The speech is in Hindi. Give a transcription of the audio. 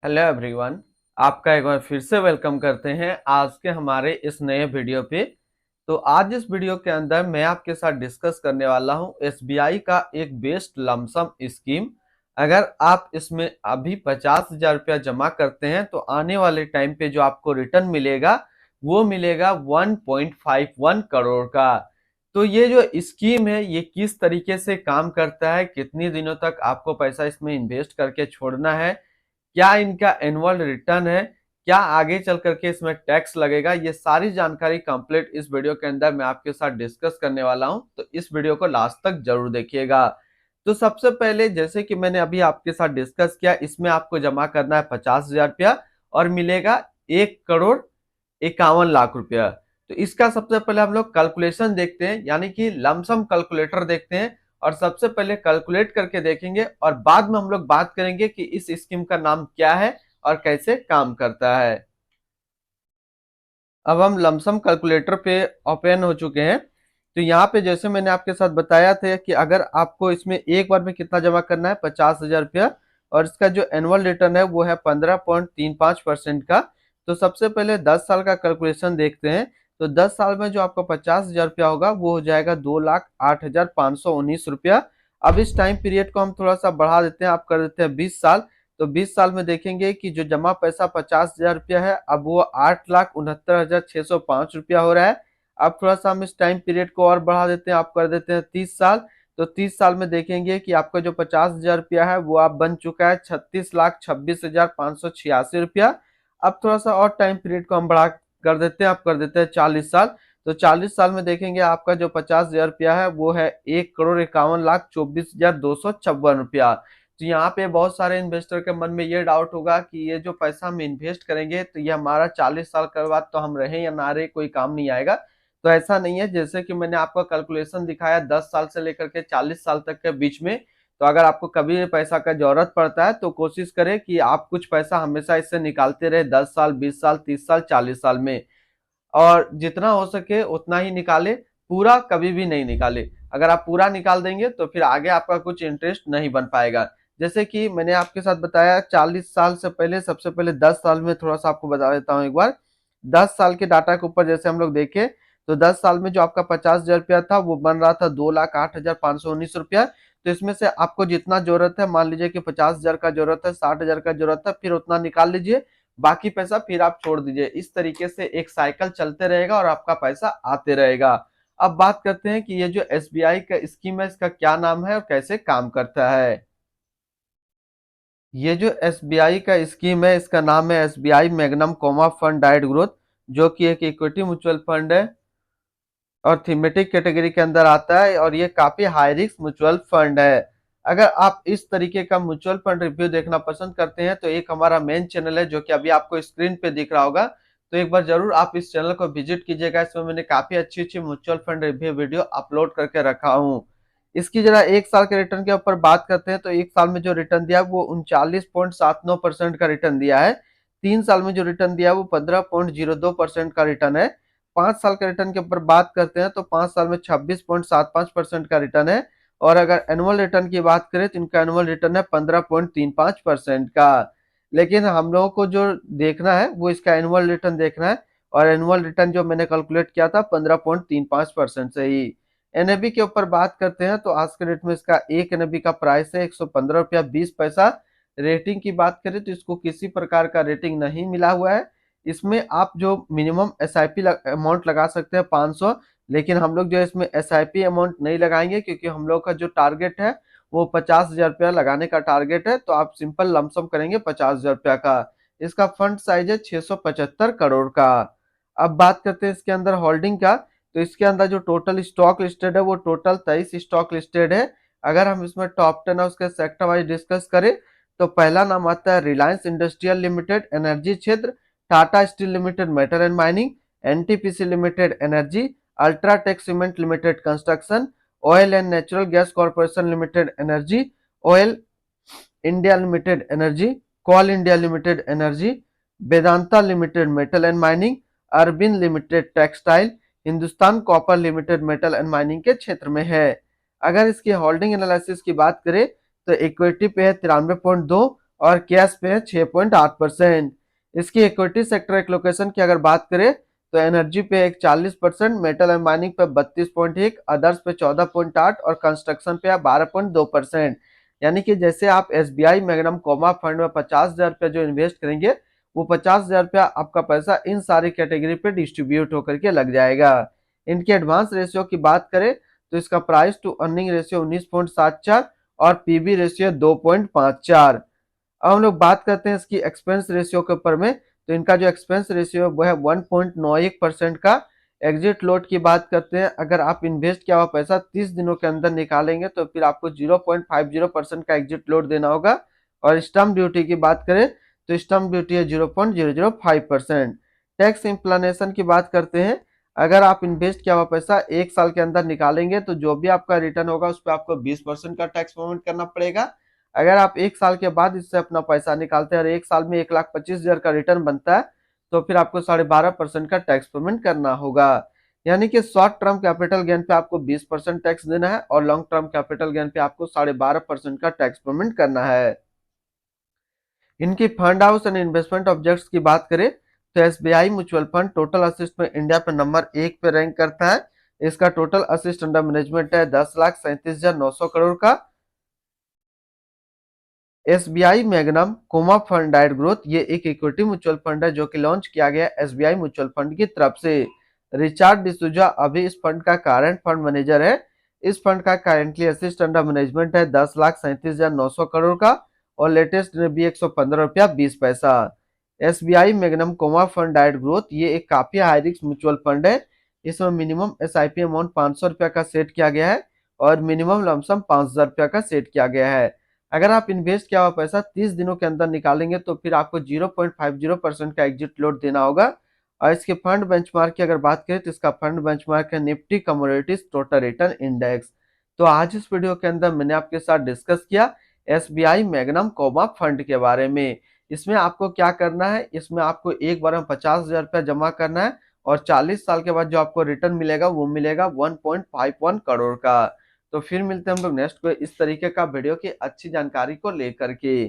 Hello everyone. आपका एक बार फिर से वेलकम करते हैं आज के हमारे इस नए वीडियो पे। तो आज इस वीडियो के अंदर मैं आपके साथ डिस्कस करने वाला हूं एसबीआई का एक बेस्ट लमसम स्कीम। अगर आप इसमें अभी 50,000 रुपया जमा करते हैं तो आने वाले टाइम पे जो आपको रिटर्न मिलेगा वो मिलेगा 1.51 करोड़ का। तो ये जो स्कीम है ये किस तरीके से काम करता है, कितनी दिनों तक आपको पैसा इसमें इन्वेस्ट करके छोड़ना है, क्या इनका एनुअल रिटर्न है, क्या आगे चल करके इसमें टैक्स लगेगा, ये सारी जानकारी कंप्लीट इस वीडियो के अंदर मैं आपके साथ डिस्कस करने वाला हूं। तो इस वीडियो को लास्ट तक जरूर देखिएगा। तो सबसे पहले जैसे कि मैंने अभी आपके साथ डिस्कस किया, इसमें आपको जमा करना है 50,000 रुपया और मिलेगा 1,51,00,000 रुपया। तो इसका सबसे पहले हम लोग कैलकुलेशन देखते हैं, यानी कि लमसम कैलकुलेटर देखते हैं और सबसे पहले कैलकुलेट करके देखेंगे और बाद में हम लोग बात करेंगे कि इस स्कीम का नाम क्या है और कैसे काम करता है। अब हम लमसम कैलकुलेटर पे ओपन हो चुके हैं। तो यहाँ पे जैसे मैंने आपके साथ बताया था कि अगर आपको इसमें एक बार में कितना जमा करना है 50,000 रुपया और इसका जो एनुअल रिटर्न है वो है 15.35% का। तो सबसे पहले 10 साल का कैलकुलेशन देखते हैं। तो 10 साल में जो आपका 50,000 रुपया होगा वो हो जाएगा 2,08,519 रुपया। अब इस टाइम पीरियड को हम थोड़ा सा बढ़ा देते हैं, आप कर देते हैं 20 साल। तो 20 साल में देखेंगे कि जो जमा पैसा 50,000 रुपया है अब वो 8,69,605 रुपया हो रहा है। अब थोड़ा सा हम इस टाइम पीरियड को और बढ़ा देते हैं, आप कर देते हैं 30 साल। तो 30 साल में देखेंगे कि आपका जो 50,000 रुपया है वो आप बन चुका है 36,26,586 रुपया। अब थोड़ा सा और टाइम पीरियड को हम बढ़ा कर देते हैं, आप कर देते हैं 40 साल। तो 40 साल में देखेंगे आपका जो 50,000 रुपया है वो है 1,51,24,256 रुपया। तो यहाँ पे बहुत सारे इन्वेस्टर के मन में ये डाउट होगा कि ये जो पैसा हम इन्वेस्ट करेंगे तो ये हमारा 40 साल के बाद तो हम रहे या ना रहे कोई काम नहीं आएगा। तो ऐसा नहीं है, जैसे कि मैंने आपको कैलकुलेशन दिखाया 10 साल से लेकर के 40 साल तक के बीच में। तो अगर आपको कभी भी पैसा का जरूरत पड़ता है तो कोशिश करें कि आप कुछ पैसा हमेशा इससे निकालते रहे 10 साल, 20 साल, 30 साल, 40 साल में। और जितना हो सके उतना ही निकाले, पूरा कभी भी नहीं निकाले। अगर आप पूरा निकाल देंगे तो फिर आगे आपका कुछ इंटरेस्ट नहीं बन पाएगा। जैसे कि मैंने आपके साथ बताया 40 साल से पहले, सबसे पहले 10 साल में थोड़ा सा आपको बता देता हूँ एक बार। 10 साल के डाटा के ऊपर जैसे हम लोग देखें तो 10 साल में जो आपका 50,000 रुपया था वो बन रहा था 2,08,519 रुपया। तो इसमें से आपको जितना जरूरत है, मान लीजिए कि 50,000 का जरूरत है, 60,000 का जरूरत है, फिर उतना निकाल लीजिए, बाकी पैसा फिर आप छोड़ दीजिए। इस तरीके से एक साइकिल चलते रहेगा और आपका पैसा आते रहेगा। अब बात करते हैं कि ये जो एसबीआई का स्कीम है इसका क्या नाम है और कैसे काम करता है। ये जो एसबीआई का स्कीम है इसका नाम है SBI Magnum comma fund direct growth, जो कि एक इक्विटी म्यूचुअल फंड है और थीमेटिक कैटेगरी के अंदर आता है और ये काफी हाई रिस्क म्यूचुअल फंड है। अगर आप इस तरीके का म्यूचुअल फंड रिव्यू देखना पसंद करते हैं तो एक हमारा मेन चैनल है जो कि अभी आपको स्क्रीन पे दिख रहा होगा। तो एक बार जरूर आप इस चैनल को विजिट कीजिएगा, इसमें मैंने काफी अच्छी अच्छी mutual fund review video upload करके रखा हूँ। इसकी जरा एक साल के रिटर्न के ऊपर बात करते हैं तो एक साल में जो रिटर्न दिया वो 39.79% का रिटर्न दिया है। 3 साल में जो रिटर्न दिया वो 15.02% का रिटर्न है। 5 साल के रिटर्न के ऊपर बात करते हैं तो 5 साल में 26.75% का रिटर्न है। और अगर एनुअल रिटर्न की बात करें तो इनका एनुअल रिटर्न है 15.35% का। लेकिन हम लोगों को जो देखना है वो इसका एनुअल रिटर्न देखना है। और एनुअल रिटर्न जो मैंने कैलकुलेट किया था 15.35% से ही। एनएबी के ऊपर बात करते हैं तो आज के डेट में इसका एक एनएबी का प्राइस है 115 रुपया 20 पैसा। रेटिंग की बात करें तो इसको किसी प्रकार का रेटिंग नहीं मिला हुआ है। इसमें आप जो मिनिमम एसआईपी अमाउंट लगा सकते हैं 500। लेकिन हम लोग जो है इसमें एसआईपी अमाउंट नहीं लगाएंगे क्योंकि हम लोग का जो टारगेट है वो 50,000 रुपया लगाने का टारगेट है। तो आप सिंपल लमसम करेंगे 50,000 रुपया का। इसका फंड साइज है 675 करोड़ का। अब बात करते हैं इसके अंदर होल्डिंग का। तो इसके अंदर जो टोटल स्टॉक लिस्टेड है वो टोटल 23 स्टॉक लिस्टेड है। अगर हम इसमें टॉप 10 है उसके सेक्टर वाइज डिस्कस करें तो पहला नाम आता है रिलायंस इंडस्ट्रियल लिमिटेड एनर्जी क्षेत्र, Tata steel limited metal and mining, NTPC limited energy, UltraTech cement limited construction, oil and natural gas corporation limited energy, oil India limited energy, coal India limited energy, Vedanta limited metal and mining, Arvind limited textile, Hindustan copper limited metal and mining के क्षेत्र में है। अगर इसकी होल्डिंग एनालिसिस की बात करें तो इक्विटी पे है 93.2 और कैश पे है 6.8%। इसकी इक्विटी सेक्टर एलोकेशन की अगर बात करें तो एनर्जी पे 41%, मेटल एंड माइनिंग पे 32.1, अदर्स पे 14.8 और कंस्ट्रक्शन पे 12.2%। यानी कि जैसे आप एसबीआई मैग्नम कोमा फंड में 50,000 रुपया जो इन्वेस्ट करेंगे, वो 50,000 रुपया आपका पैसा इन सारी कैटेगरी पे डिस्ट्रीब्यूट होकर के लग जाएगा। इनके एडवांस रेशियो की बात करें तो इसका प्राइस टू अर्निंग रेशियो 19.74 और पीबी रेशियो 2.54। अब हम लोग बात करते हैं इसकी एक्सपेंस रेशियो के ऊपर में, तो इनका जो एक्सपेंस रेशियो है वो है 1.91% का। एग्जिट लोड की बात करते हैं, अगर आप इन्वेस्ट किया हुआ पैसा 30 दिनों के अंदर निकालेंगे तो फिर आपको 0.50% का एग्जिट लोड देना होगा। और स्टम्प ड्यूटी की बात करें तो स्टम्प ड्यूटी है 0.005%। टैक्स इंप्लानेशन की बात करते हैं, अगर आप इन्वेस्ट किया हुआ पैसा 1 साल के अंदर निकालेंगे तो जो भी आपका रिटर्न होगा उस पर आपको 20% का टैक्स पेमेंट करना पड़ेगा। अगर आप 1 साल के बाद इससे अपना पैसा निकालते हैं और 1 साल में 1,25,000 का रिटर्न बनता है तो फिर आपको 12.5% का टैक्स पेमेंट करना होगा। यानी कि शॉर्ट टर्म कैपिटल गेन पे आपको 20% टैक्स देना है और लॉन्ग टर्म कैपिटल गेन पे आपको 12.5% का टैक्स पेमेंट करना है। इनकी fund house and investment objects की बात करें तो SBI mutual fund total assist में इंडिया पे नंबर 1 पे रैंक करता है। इसका टोटल असिस्ट अंडर मैनेजमेंट है 10,37,900 करोड़ का। एसबीआई मैग्नम कोमा फंड डाइट ग्रोथ ये एक इक्विटी म्यूचुअल फंड है जो कि लॉन्च किया गया एसबीआई म्यूचुअल फंड की तरफ से। रिचार्ड डिसूजा अभी इस फंड का करंट फंड मैनेजर है। इस फंड का करेंटली असिस्ट अंडर मैनेजमेंट है 10,37,900 करोड़ का और लेटेस्ट भी 115 रुपया 20 पैसा। एसबीआई मैग्नम कोमा फंड डाइट ग्रोथ ये एक काफी हाई रिस्क म्यूचुअल फंड है। इसमें मिनिमम एसआईपी अमाउंट 500 रुपया का सेट किया गया है और मिनिमम लमसम 5,000 रुपया का सेट किया गया है। अगर आप इन्वेस्ट किया हुआ पैसा 30 दिनों के अंदर निकालेंगे तो फिर आपको 0.50% का एग्जिट लोड देना होगा। और इसके फंड बेंचमार्क की अगर बात करें तो इसका फंड बेंचमार्क है Nifty commodities total return index. तो आज इस वीडियो के अंदर मैंने आपके साथ डिस्कस किया एसबीआई मैग्नम कोमा फंड के बारे में। इसमें आपको क्या करना है, इसमें आपको एक बार में 50,000 रुपया जमा करना है और 40 साल के बाद जो आपको रिटर्न मिलेगा वो मिलेगा 1.51 करोड़ का। तो फिर मिलते हैं हम लोग नेक्स्ट को इस तरीके का वीडियो की अच्छी जानकारी को लेकर के।